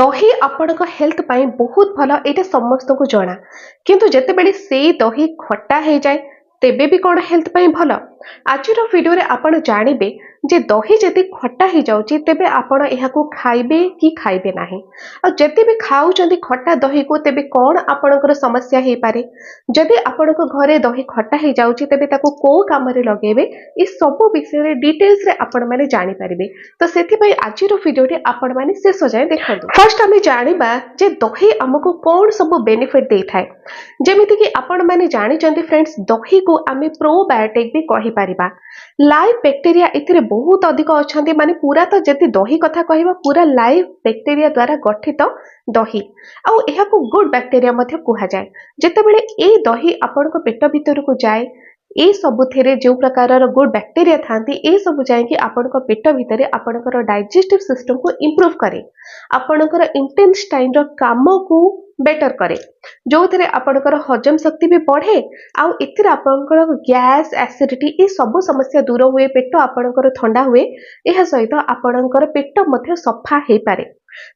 दही आपणक हेल्थ पाई बहुत भल एटा समस्त को जना किंतु जेतेबेले से दही खट्टा हो जाए तेबे भी कौन हेल्थ पाई भल आज वीडियो रे आपण जानिबे जे दही जदि खट्टा हो जाउची तेबे आपण एहाकू खाइबे कि खाइबे नाही आ जदि भी खाउचंदी खट्टा दही को तेबे कौन आपणकर समस्या हे पारे जदि आपणक घरे दही खट्टा हो जाउची तेबे ताको को काम रे लगेबे ई सब विषय रे डिटेल्स रे आपण माने जानि परिबे तो सेथि पई आज वीडियो रे आपण माने शेष जाए देखंतु। फर्स्ट आमे जानिबा जे दही हमको कौन सब बेनिफिट दे थाए जेमिति कि आपण माने जानि चंदी फ्रेंड्स दही को आमे प्रोबायोटिक भी कहि परिबा लाइव बैक्टीरिया इथिरे बहुत अधिक अछंती माने पूरा तो जति दही कथा कहबा पूरा लाइव बैक्टीरिया द्वारा गठित दही आउ एहाकू गुड बैक्टीरिया मध्ये कुहा जाए जेतेबेले ए दही आपनको पेट भीतर को जाए ए सबु थेरे जो प्रकार गुड बैक्टीरिया थांती ए सबु जाए कि आपनको पेट भीतर आपनकर डाइजेस्टिव सिस्टम को इंप्रूव करे आपनकर इंटेस्टाइन रो काम को बेटर करे जो थेरे आपनकर हजम शक्ति भी बढ़े आउ इथिरे आपनकर गैस एसिडिटी ए सब समस्या दूर हुए पेट आपनकर ठंडा हुए एहा सहित आपनकर पेट मध्ये सफा हे पारे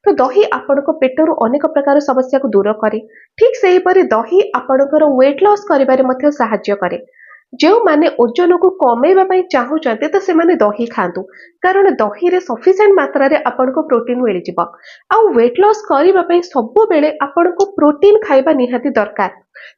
तो दही आपनको पेटरू अनेक प्रकार समस्या को दूर करे ठीक सेही परि दही आपनकर वेट लॉस करिबारे मध्ये सहायता करे जो माने ओजन को कमेवा पई चाहूचंते तो से माने दही खांतु कारण दही रे सफिशिएंट मात्रा रे आपनको प्रोटीन मिल जिवो आ वेट लॉस करिवा पई सब बेले आपनको प्रोटीन खाइबा निहाती दरकार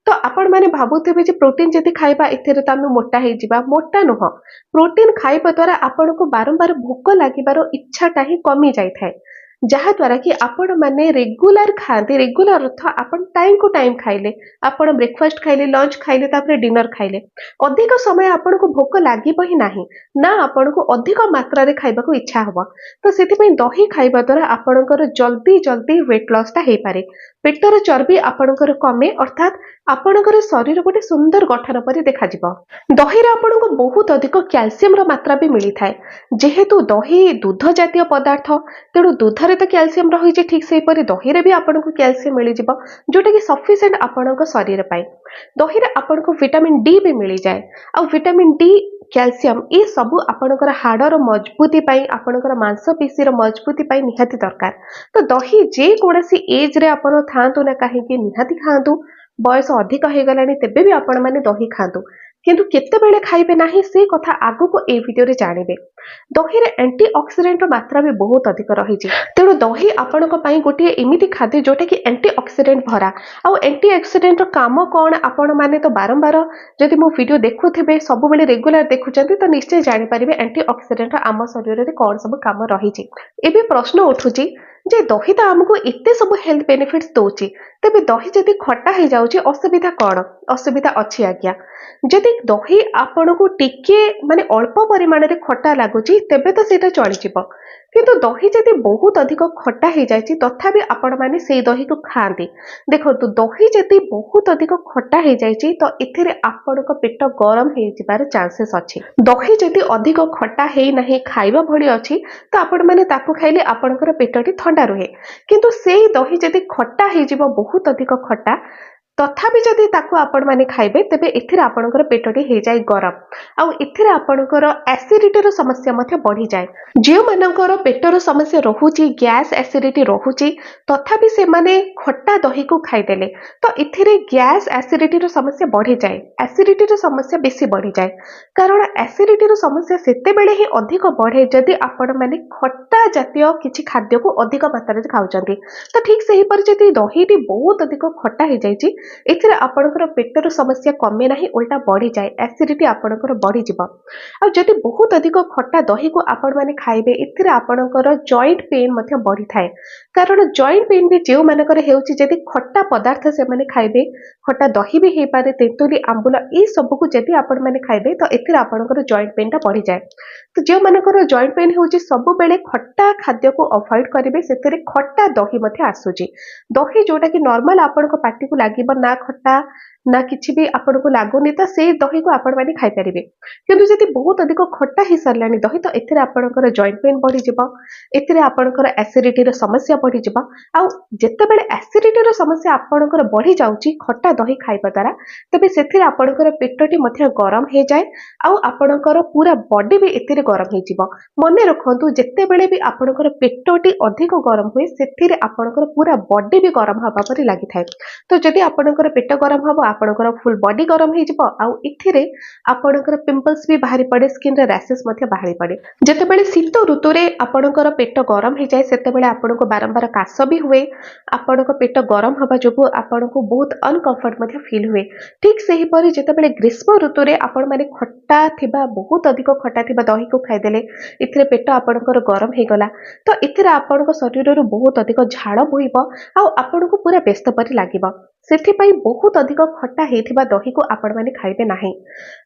तो आपण माने भाबुथिबे जे प्रोटीन जति खाइबा एथिरे त आमे मोटा हे जिबा मोटा नह प्रोटीन खाइबा द्वारा आपनको बारंबार भूख लागिबारो इच्छाटा ही कमी जाय थाए जहा द्वारा कि आपण माने रेगुलर खाते रेगुलर अर्थ आपण टाइम को टाइम खाइले आपण ब्रेकफास्ट खाइले लंच खाइले तापरे डिनर खाइले अधिक समय आपण को भोक लागिब ही नाही ना आपण को अधिक मात्रा रे खाइबा को इच्छा हबो तो सेति पई दही खाइबा द्वारा आपणकर जल्दी जल्दी वेट लॉस ता हे पारे पेटर चर्बी आपणकर कमे अर्थात आपणकर शरीर गोटे सुंदर गठन परि देखा जिवो दही रे आपण को बहुत अधिक कैल्शियम रो मात्रा भी मिली थाए जेहेतु दही दूध जातीय पदार्थ तेणु दूध रे तो कैल्शियम रही ठीक से परि दही रे भी आपनको कैल्शियम मिली जिवो जोटा कि सफिशिएंट आपनको शरीर पाई दही रे आपनको विटामिन डी भी मिली जाए आ विटामिन डी कैल्शियम ये सब आपनकर हाड़र मजबूती पाई आपनकर मांसपेशी मजबूती पाई निहाती दरकार तो दही जे कोनसी एज रे आपण थांतु ना कहीं निहाती खांतु बयस अधिक हो गलानी तेबे भी आपण माने दही खांतु किंतु केते बेले खाइबे नाही से कथा आगु को ए वीडियो रे जानिबे दही रे एंटीऑक्सीडेंट मात्रा भी बहुत अधिक रही तेणु दही आपणक पई गोटे एमिति खाद्य जोटा कि एंटीऑक्सीडेंट भरा आ एंटीऑक्सीडेंट काम कौन आपण माने तो बारंबार जदि मो वीडियो देखुथिबे सब बेले रेगुलर देखुचंती तो निश्चय जानि परिबे एंटीऑक्सीडेंट आम शरीर रे कौन सब काम रही एबे प्रश्न उठुची जे दही तो आमको एते सब हेल्थ बेनिफिट्स दउची तेबे दही जदि खट्टा हो जाउची असुविधा कौन असुविधा अच्छी आज्ञा जदि दही आपण को टिके माने अल्प परिमाण रे खट्टा लागुची तेबे तो सेटा चली जिवो किंतु दही जदि बहुत अधिक खट्टा हो जाए तथापि आपण माने से दही को खाते देखो तो दही जदि बहुत अधिक खट्टा हो जाए तो एथिरे आपणक पेट गरम हो जिबार चांसेस अछि दही जदि अधिक खट्टा हे नाही खाइबा भली अछि तो आपण माने ताकू खाइले आपणकर पेटटी ठंडा रहे किंतु से दही जदि खट्टा हो जिवो बहुत अधिक खट्टा तथापि जदि ताकू आपण माने खाइबे तेबे एथिरे आपणकर पेटटी हे जाय गरम आउ एथिरे आपणकर एसिडिटी रो समस्या मध्ये बढ़ी जाय जे मानकर पेटर समस्या रहुची गैस एसिडिटी रहुची तथापि से माने खट्टा दही को खाइदेले तो एथिरे गैस एसिडिटी रो समस्या बढ़ी जाय एसिडिटी रो समस्या बेसी बढ़ी जाय कारण एसिडिटी रो समस्या सेते बेले ही अधिक बढ़े जदि आपण माने खट्टा जातीय किछि खाद्य को अधिक मात्रा रे खाउचंती तो ठीक सेही पर जदि दहीटी बहुत अधिक खट्टा हे जायची एथिरे आपणकर पेटर समस्या कमे नाही उल्टा बढ़ी जाए एसिडिटी आपणकर बढ़ी जिवो आ जदि बहुत अधिक खट्टा दही को आपण माने खाइबे एथिरे आपणकर जॉइंट पेन मध्ये बढ़ी थाए कारण जॉइंट पेन भी जेउ मानकर हेउची जदि खट्टा पदार्थ से माने खाइबे खट्टा दही भी हे पारे तेंतुली आंबुल ए सब को जदि आपण माने खाइबे तो एथिरे आपणकर जॉइंट पेन ता बढ़ी जाए तो जे मानकर जॉइंट पेन हेउची सब बेले खट्टा खाद्य को अवॉइड करिवे सेतरे खट्टा दही मध्ये आसुची दही जोटा कि नॉर्मल आपण को पार्टी को लागिबो ना खट्टा ना किसी भी आपको लगुनि तो से दही को आपण मैंने खाई पारे। किंतु जदि बहुत अधिक खट्टा हो सारा दही तो एथिरे आपणकर जॉइंट पेन बढ़ीज, एथिरे आपणकर एसिडिटी समस्या बढ़ीज। आउ जेतेबेले एसिडिटी समस्या आपणकर बढ़ी जाउची खट्टा दही खाइबा द्वारा, तेबे सेथिरे आपणकर पेटटी मध्य गरम हो जाए, आउ आपणकर पूरा बॉडी भी एथिरे गरम हो जिवो। मने रखंतु जेतेबेले भी आपणकर पेटटी अधिक गरम हुए सेथिरे आपणकर पूरा बॉडी भी गरम हवा परि लागि थाए। तो जदि आपणकर पेट गरम हबो आपणकर फुल बॉडी गरम हो जिवो, आउ इथिरे आपणकर पिंपल्स भी बाहरी पड़े, स्किन रे रैशेस मध्य बाहरी पड़े। जेतेबेले शीत ऋतु रे आपणकर पेट गरम हो जाए सेतेबेले आपणको बारंबार काश भी हुए, आपणको पेट गरम हवा जोगु आपणको बहुत अनकंफर्ट मध्य फील हुए। ठीक सही परि जेतेबेले ग्रीष्म ऋतु रे आपण माने खट्टा थिबा बहुत अधिक खट्टा थिबा दही को खाइदेले इथिरे पेट आपणकर गरम हो गला, तो इथिरे आपणको शरीर रो बहुत अधिक झाड़ बोहिबो, आउ आपणको पूरा व्यस्त परि लागिबो। सेथिपाई बहुत अधिक खट्टा हेथिबा दही को आपण माने खाइबे नाही।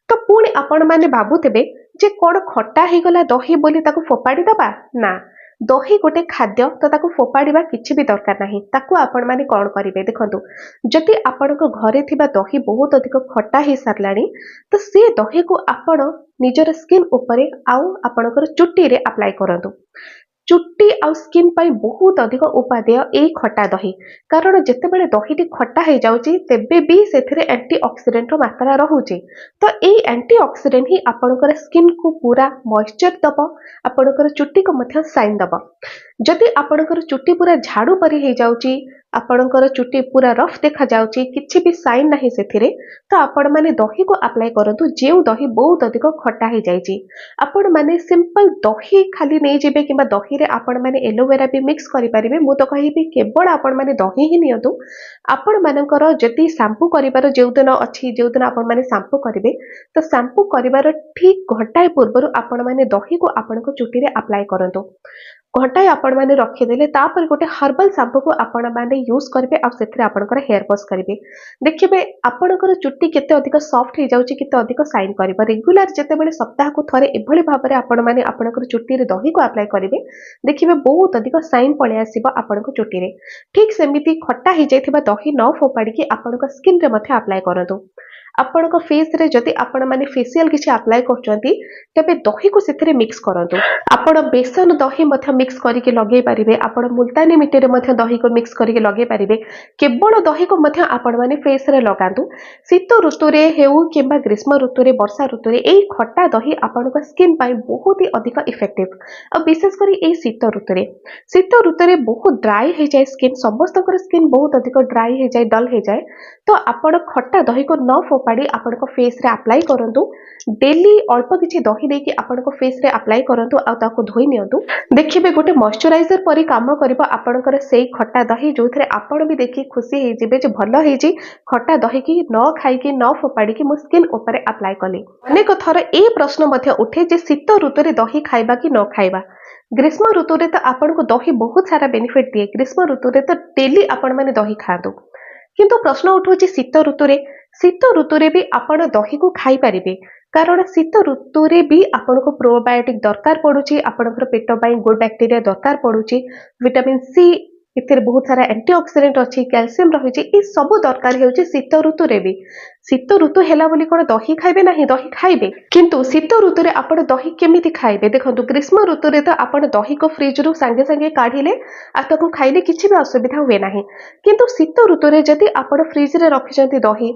तो पुणी आपण माने भाबुथिबे जे कोन खट्टा हे गला दही बोली ताको फोपाड़ी दबा ना, दही गोटे खाद्य तो ताको फोपाड़ीबा किछि भी दरकार नाही। ताको आपण माने कोन करिवे देखंतु, जदि आपणको घरे थिबा दही बहुत अधिक खट्टा हे सारलाणी तो से दही को आपण निजर स्किन उपरे आउ आपणकर चुट्टी रे अप्लाई करंतु। चुट्टी आउ स्किन पाई बहुत अधिक उपादेय ए खट्टा दही, कारण जेतेबेले दहीटी खट्टा हो जाउची तेबे भी सेथिरे एंटीऑक्सीडेंट रो मात्रा रहउची। तो ए एंटीऑक्सीडेंट ही आपणकर स्किन को पूरा मॉइस्चर दबो, आपणकर चुट्टी को मध्य साइन दबो। जदि आपणकर चुट्टी पूरा झाड़ू परि हो जाउची, आपणकर चुट्टी पूरा रफ देखा जाउची, किछि भी साइन नाही सेथिरे, तो आपण माने दही को अप्लाई करंतु जेउ दही बहुत अधिक खट्टा हो जाइची। आपण माने सिंपल दही खाली नहीं जेबे किबा दही रे आपण माने एलोवेरा भी मिक्स करि परिबे। मु तो कहिबी केवल आपण माने दही ही नियंतु। आपण मानकर जति शैम्पू करिवार जेउ दिन अछि, जेउ दिन आपण माने शैम्पू करिवे तो शैम्पू करिवार ठीक घंटाए पूर्व आपण माने दही को आपनको चुट्टी रे अप्लाई करंतु। घंटाए आपण माने रखिदेले तापर गोटे हर्बल शैम्पू को आपण माने यूज करिवे आ सेथरे आपणकर हेयर वॉश करिवे। देखिबे आपणकर चुट्टी केते अधिक सॉफ्ट हो जाउची, केते अधिक शाइन करिवो। रेगुलर जेतेबेले सप्ताह को थरे एभली भाबरे आपण माने आपणकर चुट्टी रे दही को अप्लाई करिवे, देखिबे बहुत अधिक शाइन पळे आसीबो आपणको चुट्टी रे। ठीक सेमिति खट्टा हो जाइथिबा दही न फोपाड़ी कि आपणको स्किन रे मथे अप्लाई करंतु। आपणको फेस रे जदि आपण माने फेशियल किछि अप्लाई करचंती तबे दही को सेथरे मिक्स करंतु। आपण बेसन दही मथे मिक्स करके लगे पारिबे, आपण मुल्तानी मिट्टी रे मथे दही को मिक्स करके लगे पारिबे। केवल दही को मथे आपण माने फेस रे लगांतु। शीत ऋतु रे हेउ किबा ग्रीष्म ऋतु रे वर्षा ऋतु रे एई खट्टा दही आपणको स्किन पाई बहुत ही अधिक इफेक्टिव। आ विशेष करी एई शीत ऋतु रे बहुत ड्राई हो जाए स्किन, समस्तकर स्किन बहुत अधिक ड्राई हो जाए, डल हो जाए। तो आपण खट्टा दही को न फोपाड़ी आपणको फेस रे अप्लाई करंतु। डेली अल्प किछि दही देकी आपणको फेस रे अप्लाई करंतु आ ताको धोई नियंतु। देखिबे गोटे मॉइस्चराइजर परि काम करबो आपणकर सेई खट्टा दही, जोथरे आपण भी देखि खुशी हे जिबे जे भलो हे जी खट्टा दही की न खाई कि न फोपाड़ी कि मो स्किन ऊपर अप्लाई कली। अनेक थर ए प्रश्न मध्य उठे जे शीत ऋतु रे दही खाइबा कि न खाइबा। ग्रीष्म ऋतु रे तो आपनको दही बहुत सारा बेनिफिट दिए, ग्रीष्म ऋतु रे तो डेली आपण माने दही खातु। किंतु प्रश्न उठुची शीत ऋतु रे भी आपण दही को खाई पारिबे, कारण शीत ऋतु रे भी आपनको प्रोबायोटिक दरकार पड़ुची, आपनकर पेट पाई गुड बैक्टीरिया दरकार पड़ुची, विटामिन सी इतिर बहुत सारा एंटीऑक्सीडेंट अच्छी, कैल्शियम रही, ये सब दरकार होउची शीत ऋतु रे भी। शीत ऋतु हैला बोली कोन दही खाइबे नाही, दही खाइबे, किंतु शीत ऋतु रे आपण दही केमिति खाइबे देखंतु। ग्रीष्म ऋतु रे तो आपण दही को फ्रिज रु संगे संगे काढिले आ ताको खाइले किछि भी असुविधा हुए नाही, किंतु शीत ऋतु रे जदि आपण फ्रिज रे रखिसंती दही,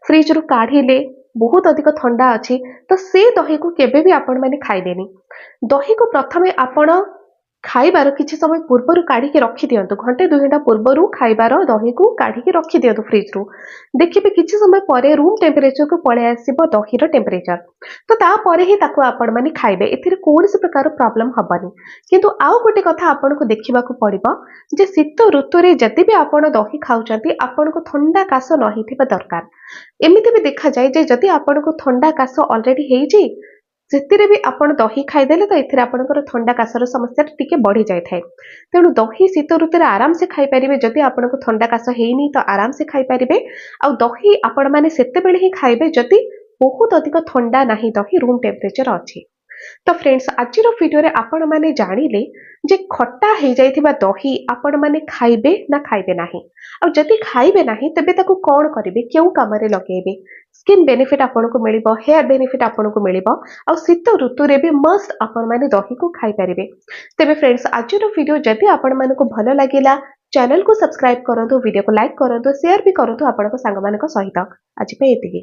फ्रिज रु काढिले बहुत अधिक ठंडा अच्छी तो से दही को केबे भी आपण माने खाइबेनी। दही को प्रथमे आपण खाइबार किछि समय पूर्व काढ़ी रखी दियंतु, घंटे 2 घंटा पूर्व खाइबार दही को काढ़ी रखी दियंतु फ्रिज रु। देखिबे किछि समय परे रूम टेम्परेचर को पळे आसीबो दही रो टेम्परेचर, तो ता परे ही ताको आपण माने खाइबे, एथिरे कोनोसी प्रकार प्रॉब्लम हबनी। किंतु आउ गोटे कथा आपण को देखिबा को पड़िबो जे शीत ऋतु रे जति भी आपण दही खाउचंती आपण को ठंडा काश न हिथिबा दरकार। एमिति भी देखा जाय जे जति आपण को ठंडा काश ऑलरेडी हेजी सेतिरे भी आपण दही खाइदेले तो एथिरे आपणकर ठंडा काशर समस्या टिके बढ़ी जाय थाए। तेणु दही शीत ऋतु रे आराम से खाई परिबे, जदि आपणको ठंडा काश हेइनी तो आराम से खाई परिबे। आ दही आपण माने सेते बेले ही खाइबे जदि बहुत अधिक ठंडा नाही, दही रूम टेम्परेचर अछि। तो फ्रेंड्स आज वीडियो रे आपण माने जानिले ଯେ ଖଟା ହେଇଯାଇଥିବା ଦହି ଆପଣମାନେ ଖାଇବେ ନା ଖାଇବେ ନାହିଁ। ଆଉ ଯଦି ଖାଇବେ ନାହିଁ ତେବେ ତାକୁ କ'ଣ କରିବେ, କେଉଁ କାମରେ ଲଗେଇବେ। ସ୍କିନ୍ ବେନିଫିଟ୍ ଆପଣଙ୍କୁ ମିଳିବ, ହେୟାର ବେନିଫିଟ୍ ଆପଣଙ୍କୁ ମିଳିବ, ଆଉ ଶୀତ ଋତୁରେ ବି ମଷ୍ଟ ଆପଣମାନେ ଦହିକୁ ଖାଇପାରିବେ। ତେବେ ଫ୍ରେଣ୍ଡସ୍, ଆଜିର ଭିଡ଼ିଓ ଯଦି ଆପଣମାନଙ୍କୁ ଭଲ ଲାଗିଲା, ଚ୍ୟାନେଲକୁ ସବସ୍କ୍ରାଇବ୍ କରନ୍ତୁ, ଭିଡ଼ିଓକୁ ଲାଇକ୍ କରନ୍ତୁ, ସେୟାର ବି କରନ୍ତୁ ଆପଣଙ୍କ ସାଙ୍ଗମାନଙ୍କ ସହିତ। ଆଜି ପାଇଁ ଏତିକି।